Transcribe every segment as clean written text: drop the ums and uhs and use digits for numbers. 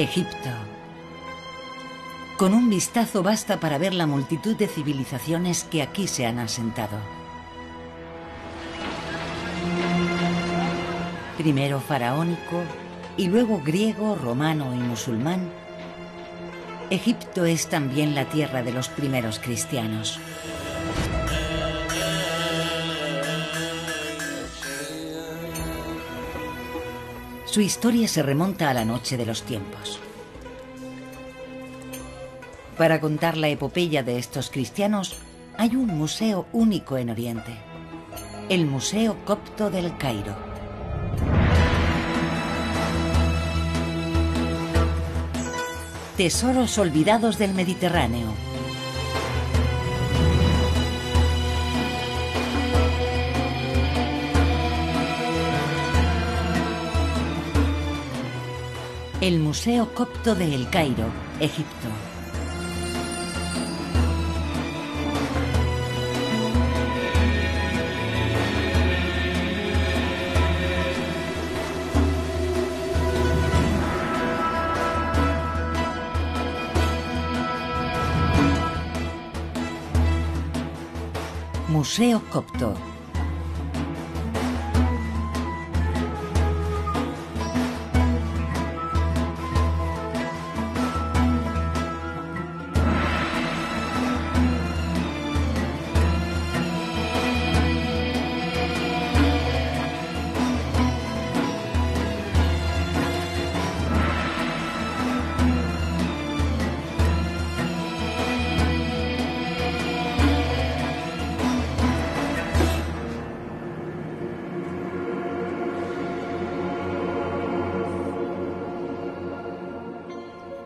Egipto. Con un vistazo basta para ver la multitud de civilizaciones que aquí se han asentado. Primero faraónico y luego griego, romano y musulmán, Egipto es también la tierra de los primeros cristianos. Su historia se remonta a la noche de los tiempos. Para contar la epopeya de estos cristianos, hay un museo único en Oriente, el Museo Copto del Cairo. Tesoros olvidados del Mediterráneo. El Museo Copto de El Cairo, Egipto. Museo Copto.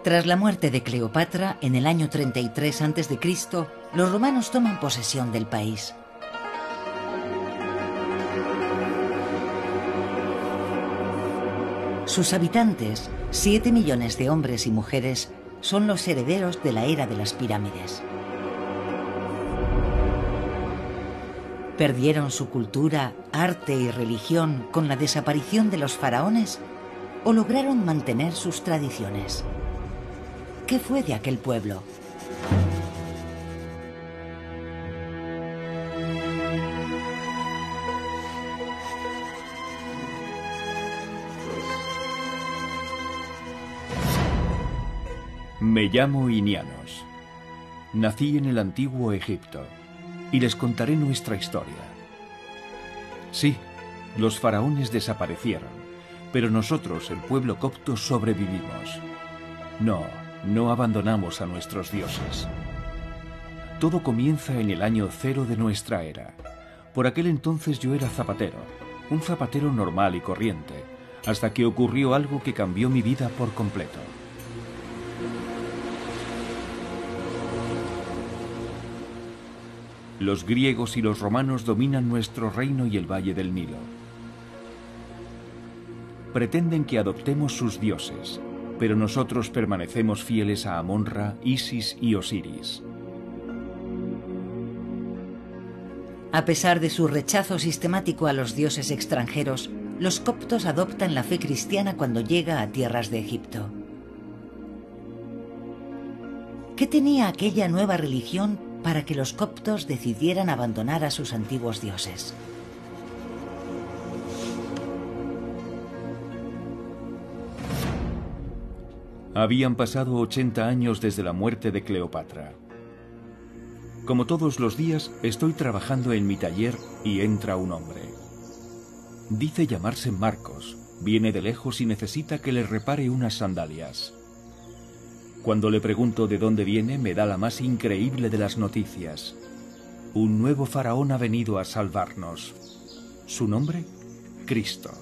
Tras la muerte de Cleopatra, en el año 33 a.C., los romanos toman posesión del país. Sus habitantes, 7 millones de hombres y mujeres, son los herederos de la era de las pirámides. ¿Perdieron su cultura, arte y religión con la desaparición de los faraones o lograron mantener sus tradiciones? ¿Qué fue de aquel pueblo? Me llamo Inianos. Nací en el antiguo Egipto y les contaré nuestra historia. Sí, los faraones desaparecieron, pero nosotros, el pueblo copto, sobrevivimos. No abandonamos a nuestros dioses. Todo comienza en el año 0 de nuestra era. Por aquel entonces yo era zapatero, un zapatero normal y corriente, hasta que ocurrió algo que cambió mi vida por completo. Los griegos y los romanos dominan nuestro reino y el valle del Nilo. Pretenden que adoptemos sus dioses, pero nosotros permanecemos fieles a Amon-Ra, Isis y Osiris. A pesar de su rechazo sistemático a los dioses extranjeros, los coptos adoptan la fe cristiana cuando llega a tierras de Egipto. ¿Qué tenía aquella nueva religión para que los coptos decidieran abandonar a sus antiguos dioses? Habían pasado 80 años desde la muerte de Cleopatra. Como todos los días, estoy trabajando en mi taller y entra un hombre. Dice llamarse Marcos, viene de lejos y necesita que le repare unas sandalias. Cuando le pregunto de dónde viene, me da la más increíble de las noticias. Un nuevo faraón ha venido a salvarnos. ¿Su nombre? Cristo.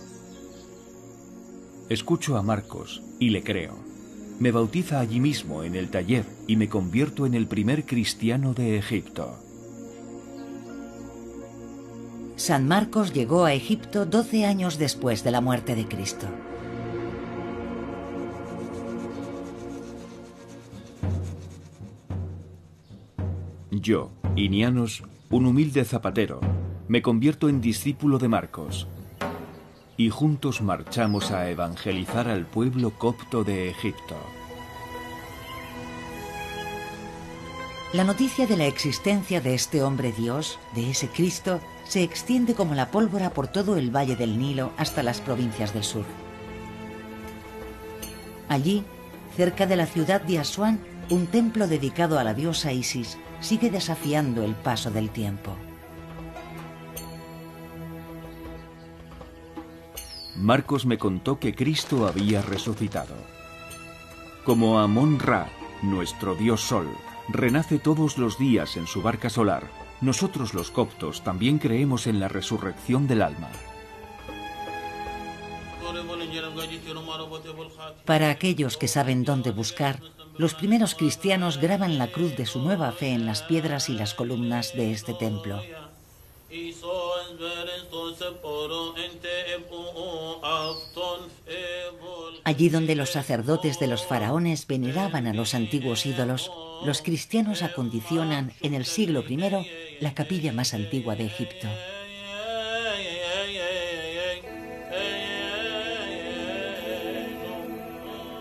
Escucho a Marcos y le creo. Me bautiza allí mismo, en el taller, y me convierto en el primer cristiano de Egipto. San Marcos llegó a Egipto 12 años después de la muerte de Cristo. Yo, Inianos, un humilde zapatero, me convierto en discípulo de Marcos. y juntos marchamos a evangelizar al pueblo copto de Egipto. La noticia de la existencia de este hombre Dios, de ese Cristo, se extiende como la pólvora por todo el valle del Nilo hasta las provincias del sur. Allí, cerca de la ciudad de Asuán, un templo dedicado a la diosa Isis sigue desafiando el paso del tiempo. Marcos me contó que Cristo había resucitado. Como Amón-Ra, nuestro dios Sol, renace todos los días en su barca solar, nosotros los coptos también creemos en la resurrección del alma. Para aquellos que saben dónde buscar, los primeros cristianos graban la cruz de su nueva fe en las piedras y las columnas de este templo. Allí donde los sacerdotes de los faraones veneraban a los antiguos ídolos, los cristianos acondicionan en el siglo I la capilla más antigua de Egipto.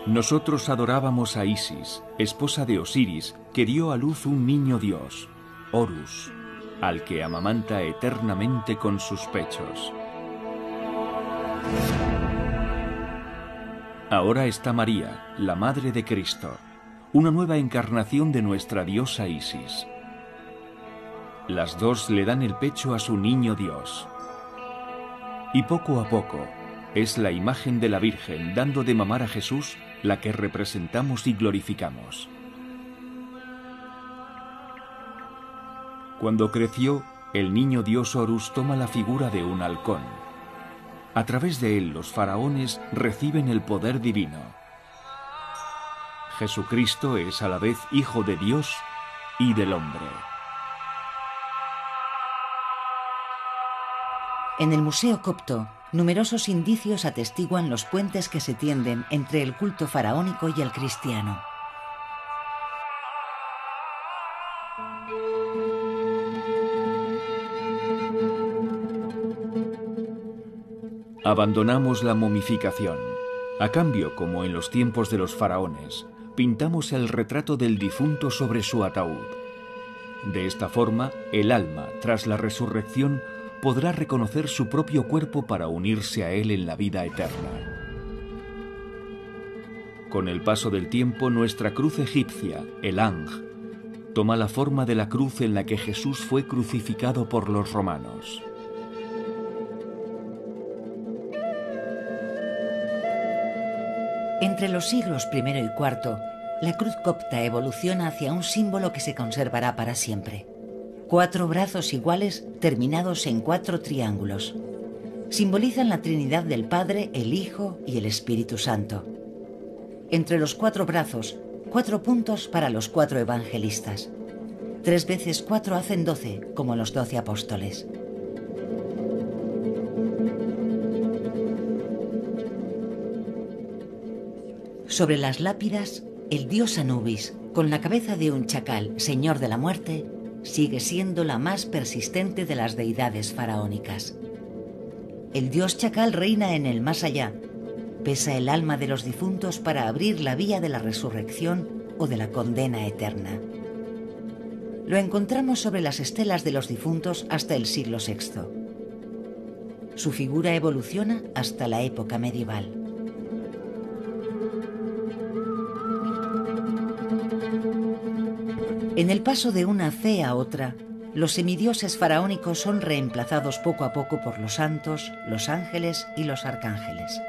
Nosotros adorábamos a Isis, esposa de Osiris, que dio a luz un niño dios, Horus, al que amamanta eternamente con sus pechos. Ahora está María, la madre de Cristo, una nueva encarnación de nuestra diosa Isis. Las dos le dan el pecho a su niño Dios. Y poco a poco, es la imagen de la Virgen dando de mamar a Jesús la que representamos y glorificamos. Cuando creció, el niño Dios Horus toma la figura de un halcón. A través de él los faraones reciben el poder divino. Jesucristo es a la vez Hijo de Dios y del hombre. En el Museo Copto, numerosos indicios atestiguan los puentes que se tienden entre el culto faraónico y el cristiano. Abandonamos la momificación. A cambio, como en los tiempos de los faraones, pintamos el retrato del difunto sobre su ataúd. De esta forma, el alma, tras la resurrección, podrá reconocer su propio cuerpo para unirse a él en la vida eterna. Con el paso del tiempo, nuestra cruz egipcia, el Ang, toma la forma de la cruz en la que Jesús fue crucificado por los romanos. Entre los siglos I y IV, la cruz copta evoluciona hacia un símbolo que se conservará para siempre. 4 brazos iguales terminados en 4 triángulos. Simbolizan la Trinidad del Padre, el Hijo y el Espíritu Santo. Entre los 4 brazos, 4 puntos para los 4 evangelistas. 3 veces 4 hacen 12, como los 12 apóstoles. Sobre las lápidas, el dios Anubis, con la cabeza de un chacal, señor de la muerte, sigue siendo la más persistente de las deidades faraónicas. El dios chacal reina en el más allá, pesa el alma de los difuntos para abrir la vía de la resurrección o de la condena eterna. Lo encontramos sobre las estelas de los difuntos hasta el siglo VI. Su figura evoluciona hasta la época medieval. En el paso de una fe a otra, los semidioses faraónicos son reemplazados poco a poco por los santos, los ángeles y los arcángeles.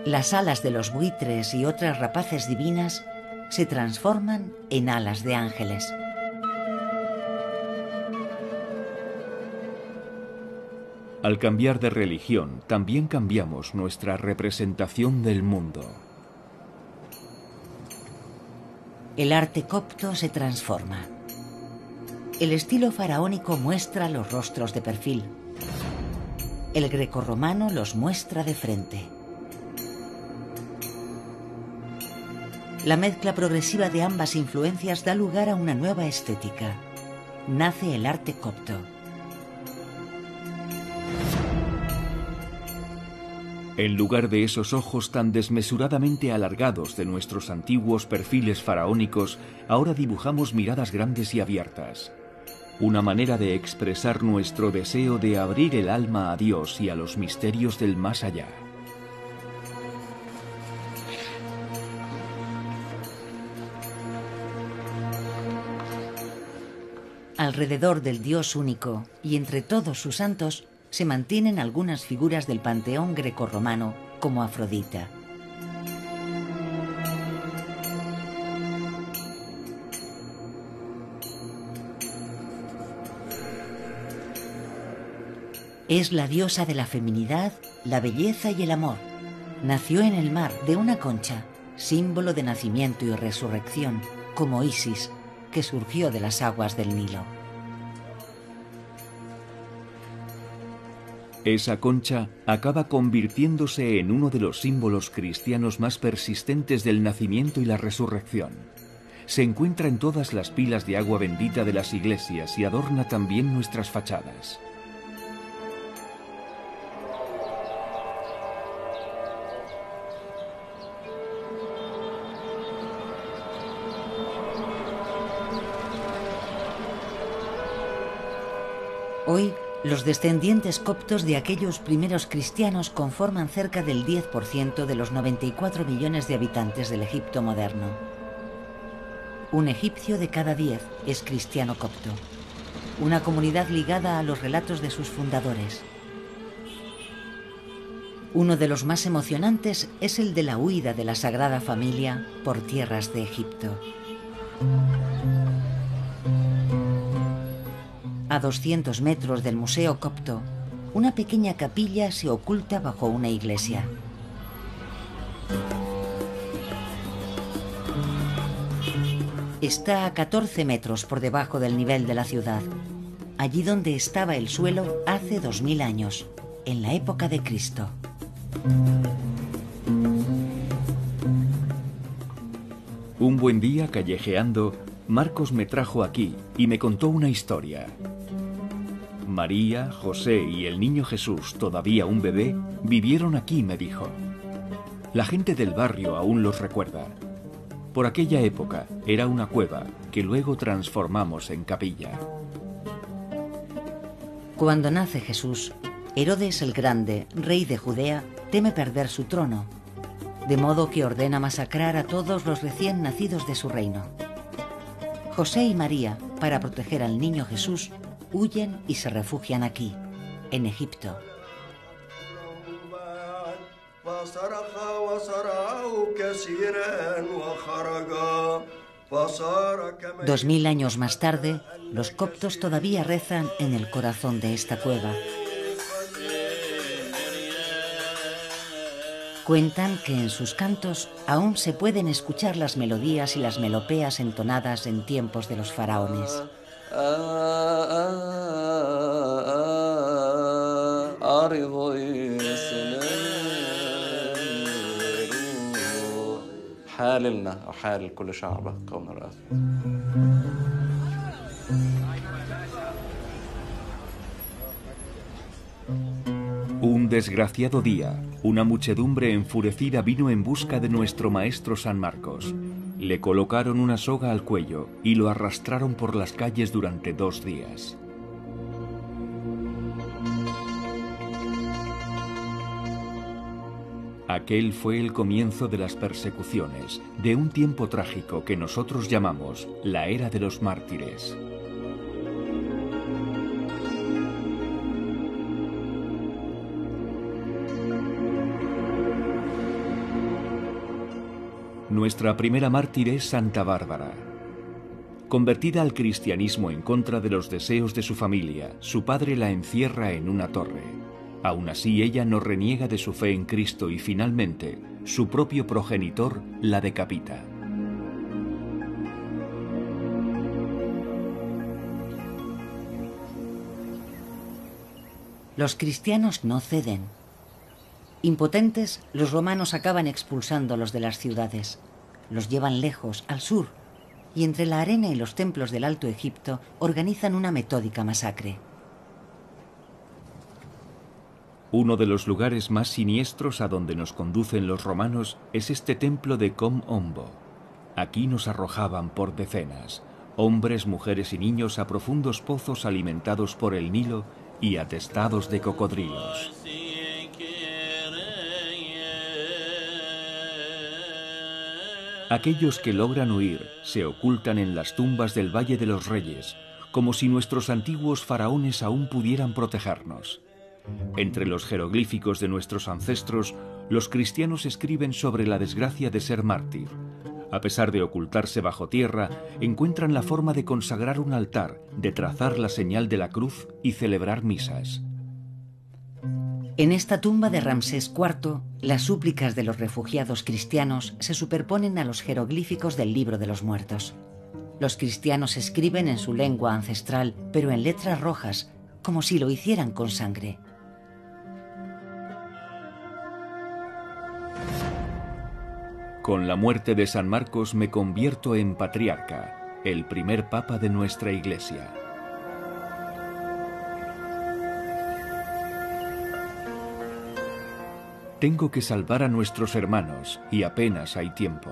Las alas de los buitres y otras rapaces divinas se transforman en alas de ángeles. Al cambiar de religión, también cambiamos nuestra representación del mundo. El arte copto se transforma. El estilo faraónico muestra los rostros de perfil. El grecorromano los muestra de frente. La mezcla progresiva de ambas influencias da lugar a una nueva estética. Nace el arte copto. En lugar de esos ojos tan desmesuradamente alargados de nuestros antiguos perfiles faraónicos, ahora dibujamos miradas grandes y abiertas. Una manera de expresar nuestro deseo de abrir el alma a Dios y a los misterios del más allá. Alrededor del Dios único y entre todos sus santos se mantienen algunas figuras del panteón grecorromano, como Afrodita. Es la diosa de la feminidad, la belleza y el amor. Nació en el mar de una concha, símbolo de nacimiento y resurrección, como Isis, que surgió de las aguas del Nilo. Esa concha acaba convirtiéndose en uno de los símbolos cristianos más persistentes del nacimiento y la resurrección. Se encuentra en todas las pilas de agua bendita de las iglesias y adorna también nuestras fachadas. Hoy, los descendientes coptos de aquellos primeros cristianos conforman cerca del 10% de los 94 millones de habitantes del Egipto moderno. Un egipcio de cada 10 es cristiano copto, una comunidad ligada a los relatos de sus fundadores. Uno de los más emocionantes es el de la huida de la Sagrada Familia por tierras de Egipto. A 200 metros del Museo Copto, una pequeña capilla se oculta bajo una iglesia. Está a 14 metros por debajo del nivel de la ciudad, allí donde estaba el suelo hace 2000 años, en la época de Cristo. Un buen día, callejeando, Marcos me trajo aquí y me contó una historia. María, José y el niño Jesús, todavía un bebé, vivieron aquí, me dijo. La gente del barrio aún los recuerda. Por aquella época era una cueva que luego transformamos en capilla. Cuando nace Jesús, Herodes el Grande, rey de Judea, teme perder su trono, de modo que ordena masacrar a todos los recién nacidos de su reino. José y María, para proteger al niño Jesús, huyen y se refugian aquí, en Egipto. 2000 años más tarde, los coptos todavía rezan en el corazón de esta cueva. Cuentan que en sus cantos aún se pueden escuchar las melodías y las melopías entonadas en tiempos de los faraones. Un desgraciado día, una muchedumbre enfurecida vino en busca de nuestro maestro San Marcos. Le colocaron una soga al cuello y lo arrastraron por las calles durante 2 días. Aquel fue el comienzo de las persecuciones, de un tiempo trágico que nosotros llamamos la Era de los Mártires. Nuestra primera mártir es Santa Bárbara. Convertida al cristianismo en contra de los deseos de su familia, su padre la encierra en una torre. Aún así, ella no reniega de su fe en Cristo y finalmente, su propio progenitor la decapita. Los cristianos no ceden. Impotentes, los romanos acaban expulsándolos de las ciudades. Los llevan lejos, al sur, y entre la arena y los templos del Alto Egipto organizan una metódica masacre. Uno de los lugares más siniestros a donde nos conducen los romanos es este templo de Com Ombo. Aquí nos arrojaban por decenas, hombres, mujeres y niños, a profundos pozos alimentados por el Nilo y atestados de cocodrilos. Aquellos que logran huir se ocultan en las tumbas del Valle de los Reyes, como si nuestros antiguos faraones aún pudieran protegernos. Entre los jeroglíficos de nuestros ancestros, los cristianos escriben sobre la desgracia de ser mártir. A pesar de ocultarse bajo tierra, encuentran la forma de consagrar un altar, de trazar la señal de la cruz y celebrar misas. En esta tumba de Ramsés IV, las súplicas de los refugiados cristianos se superponen a los jeroglíficos del Libro de los Muertos. Los cristianos escriben en su lengua ancestral, pero en letras rojas, como si lo hicieran con sangre. Con la muerte de San Marcos me convierto en patriarca, el primer papa de nuestra Iglesia. Tengo que salvar a nuestros hermanos y apenas hay tiempo.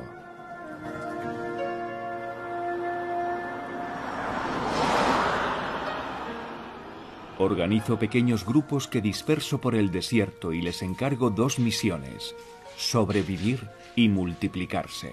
Organizo pequeños grupos que disperso por el desierto y les encargo dos misiones: sobrevivir y multiplicarse.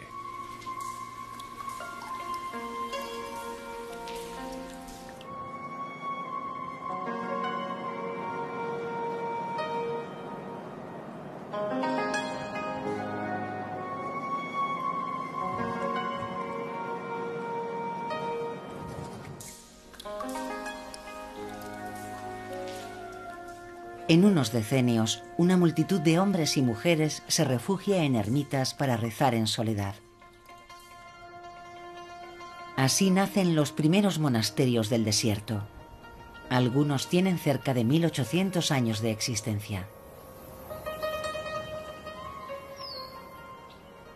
En unos decenios, una multitud de hombres y mujeres se refugia en ermitas para rezar en soledad. Así nacen los primeros monasterios del desierto. Algunos tienen cerca de 1800 años de existencia.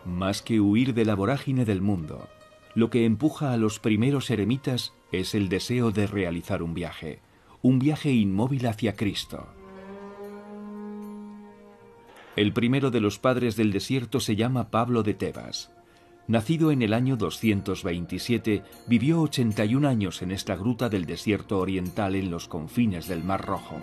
Más que huir de la vorágine del mundo, lo que empuja a los primeros eremitas es el deseo de realizar un viaje inmóvil hacia Cristo. El primero de los padres del desierto se llama Pablo de Tebas. Nacido en el año 227, vivió 81 años en esta gruta del desierto oriental en los confines del Mar Rojo.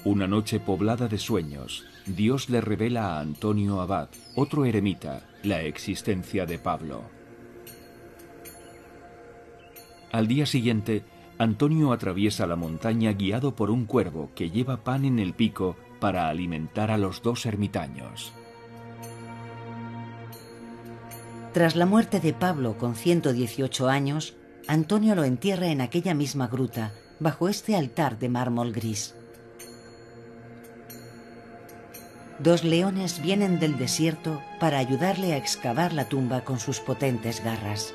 Una noche poblada de sueños, Dios le revela a Antonio Abad, otro eremita, la existencia de Pablo. Al día siguiente, Antonio atraviesa la montaña guiado por un cuervo que lleva pan en el pico para alimentar a los dos ermitaños. Tras la muerte de Pablo con 118 años, Antonio lo entierra en aquella misma gruta, bajo este altar de mármol gris. Dos leones vienen del desierto para ayudarle a excavar la tumba con sus potentes garras.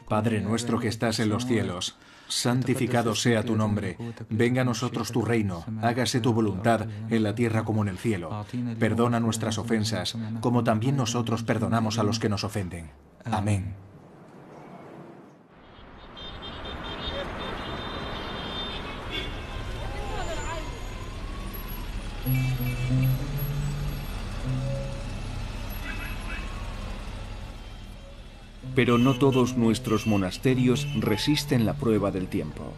Padre nuestro que estás en los cielos, santificado sea tu nombre. Venga a nosotros tu reino, hágase tu voluntad en la tierra como en el cielo. Perdona nuestras ofensas, como también nosotros perdonamos a los que nos ofenden. Amén. Pero no todos nuestros monasterios resisten la prueba del tiempo.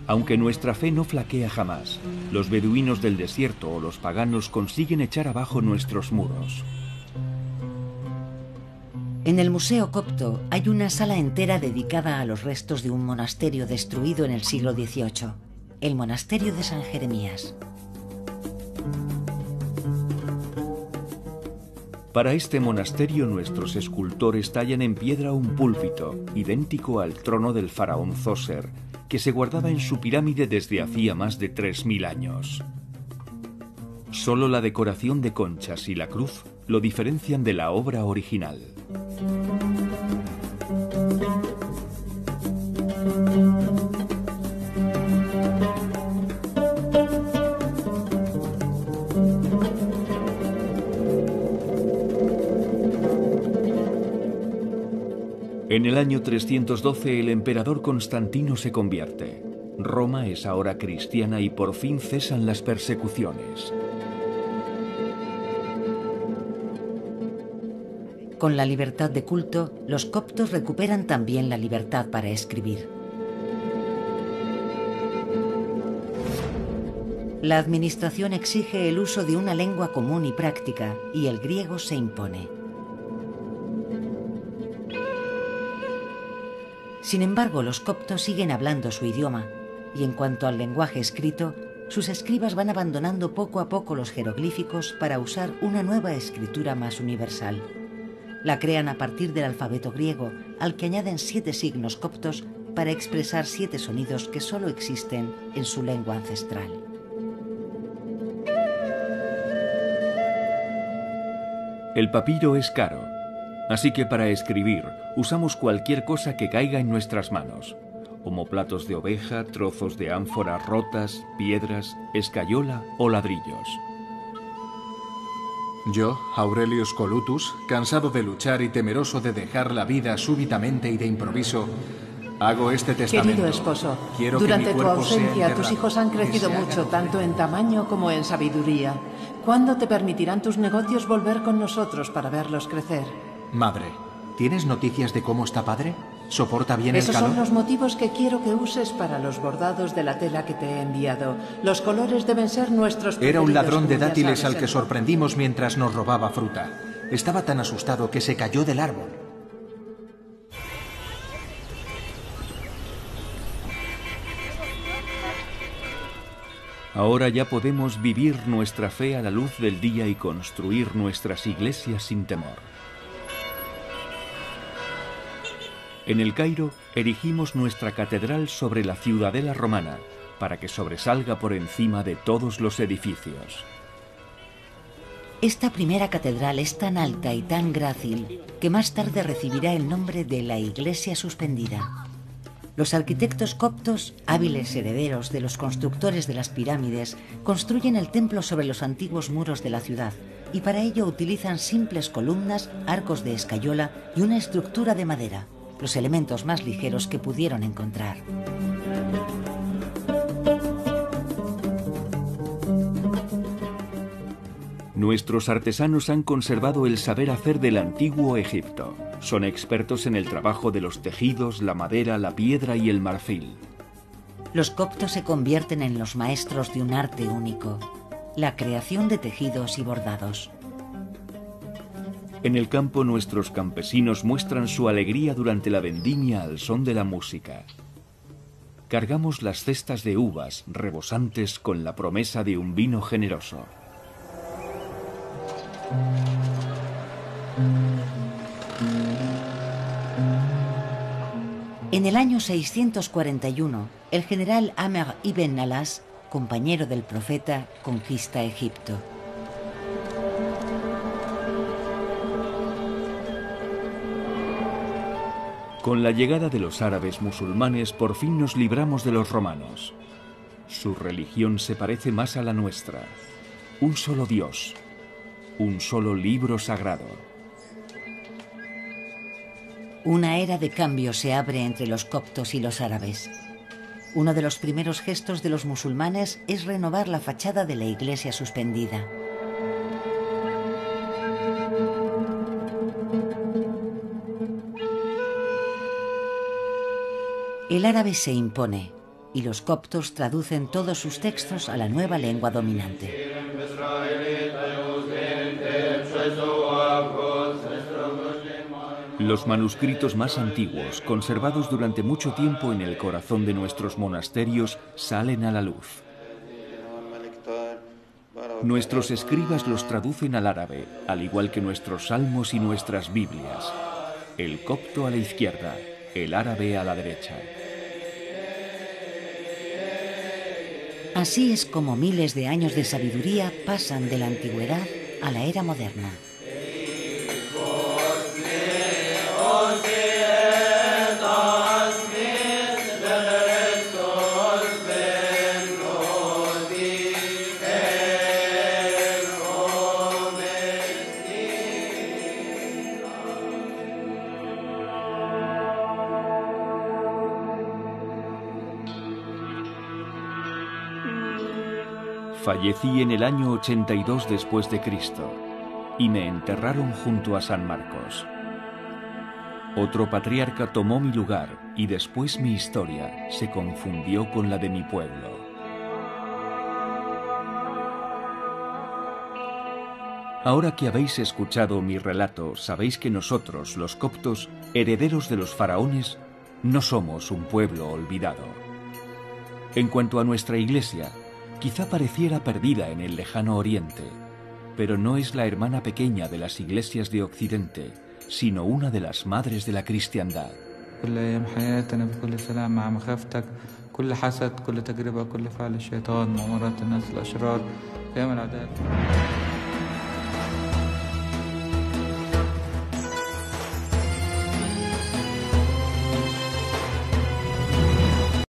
Aunque nuestra fe no flaquea jamás, los beduinos del desierto o los paganos consiguen echar abajo nuestros muros. En el Museo Copto hay una sala entera dedicada a los restos de un monasterio destruido en el siglo XVIII, el monasterio de San Jeremías. Para este monasterio nuestros escultores tallan en piedra un púlpito, idéntico al trono del faraón Zoser, que se guardaba en su pirámide desde hacía más de 3000 años. Solo la decoración de conchas y la cruz lo diferencian de la obra original. En el año 312 el emperador Constantino se convierte. Roma es ahora cristiana y por fin cesan las persecuciones. Con la libertad de culto, los coptos recuperan también la libertad para escribir. La administración exige el uso de una lengua común y práctica, y el griego se impone. Sin embargo, los coptos siguen hablando su idioma, y en cuanto al lenguaje escrito, sus escribas van abandonando poco a poco los jeroglíficos para usar una nueva escritura más universal. La crean a partir del alfabeto griego, al que añaden 7 signos coptos para expresar 7 sonidos que solo existen en su lengua ancestral. El papiro es caro, así que para escribir usamos cualquier cosa que caiga en nuestras manos. Omoplatos de oveja, trozos de ánfora rotas, piedras, escayola o ladrillos. Yo, Aurelius Colutus, cansado de luchar y temeroso de dejar la vida súbitamente y de improviso, hago este testamento. Querido esposo, Quiero durante que mi tu cuerpo sea ausencia tus enterrado, hijos han crecido que se mucho, haga tanto en tamaño como en sabiduría. ¿Cuándo te permitirán tus negocios volver con nosotros para verlos crecer? Madre, ¿tienes noticias de cómo está padre? ¿Soporta bien el Esos calor? son los motivos que quiero que uses para los bordados de la tela que te he enviado. Los colores deben ser nuestros Era un preferidos, ladrón de como ya dátiles sabes, al que sorprendimos mientras nos robaba fruta. Estaba tan asustado que se cayó del árbol. Ahora ya podemos vivir nuestra fe a la luz del día y construir nuestras iglesias sin temor. En el Cairo erigimos nuestra catedral sobre la ciudadela romana, para que sobresalga por encima de todos los edificios. Esta primera catedral es tan alta y tan grácil que más tarde recibirá el nombre de la Iglesia Suspendida. Los arquitectos coptos, hábiles herederos de los constructores de las pirámides, construyen el templo sobre los antiguos muros de la ciudad y para ello utilizan simples columnas, arcos de escayola y una estructura de madera, los elementos más ligeros que pudieron encontrar. Nuestros artesanos han conservado el saber hacer del antiguo Egipto. Son expertos en el trabajo de los tejidos, la madera, la piedra y el marfil. Los coptos se convierten en los maestros de un arte único, la creación de tejidos y bordados. En el campo nuestros campesinos muestran su alegría durante la vendimia al son de la música. Cargamos las cestas de uvas rebosantes con la promesa de un vino generoso. En el año 641, el general Amr ibn Alas, compañero del profeta, conquista Egipto. Con la llegada de los árabes musulmanes, por fin nos libramos de los romanos. Su religión se parece más a la nuestra. Un solo Dios, un solo libro sagrado. Una era de cambio se abre entre los coptos y los árabes. Uno de los primeros gestos de los musulmanes es renovar la fachada de la iglesia suspendida. El árabe se impone y los coptos traducen todos sus textos a la nueva lengua dominante. Los manuscritos más antiguos, conservados durante mucho tiempo en el corazón de nuestros monasterios, salen a la luz. Nuestros escribas los traducen al árabe, al igual que nuestros salmos y nuestras Biblias. El copto a la izquierda, el árabe a la derecha. Así es como miles de años de sabiduría pasan de la antigüedad a la era moderna. Fallecí en el año 82 después de Cristo y me enterraron junto a San Marcos. Otro patriarca tomó mi lugar y después mi historia se confundió con la de mi pueblo. Ahora que habéis escuchado mi relato, sabéis que nosotros, los coptos, herederos de los faraones, no somos un pueblo olvidado. En cuanto a nuestra iglesia, quizá pareciera perdida en el lejano oriente, pero no es la hermana pequeña de las iglesias de Occidente, sino una de las madres de la cristiandad. كل أيام حياتنا بكل سلام مع مخافتك كل حسد كل تجربة كل فعل الشيطان مؤامرات الناس الأشرار قيام العدالة